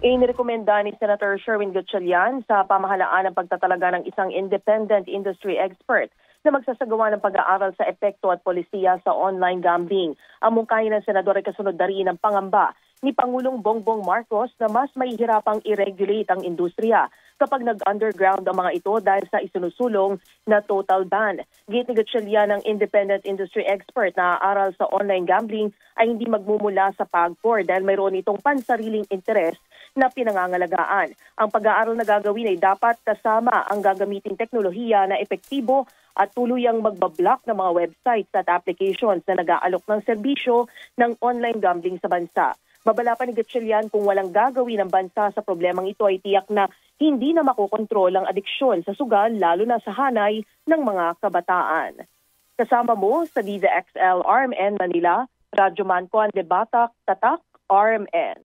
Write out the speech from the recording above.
Inirekomenda ni Senator Sherwin Gatchalian sa pamahalaan ang pagtatalaga ng isang independent industry expert na magsasagawa ng pag-aaral sa epekto at polisiya sa online gambling. Ang mungkahi ng senador ay kasunod na rin ang pangamba ni Pangulong Bongbong Marcos na mas mahihirapang i-regulate ang industriya kapag nag-underground ang mga ito dahil sa isinusulong na total ban. Gate ni Gatchalian ng independent industry expert na aaral sa online gambling ay hindi magmumula sa PAGCOR dahil mayroon itong pansariling interes na pinangangalagaan. Ang pag-aaral na gagawin ay dapat kasama ang gagamiting teknolohiya na epektibo at tuluyang magbablock ng mga websites at applications na nag-aalok ng serbisyo ng online gambling sa bansa. Babala pa ni Gatchalian kung walang gagawin ng bansa sa problemang ito ay tiyak na hindi na makokontrol ang adiksyon sa sugal lalo na sa hanay ng mga kabataan. Kasama mo sa DZXL RMN Manila, Radyo Manco ang Debatak, Tatak, RMN.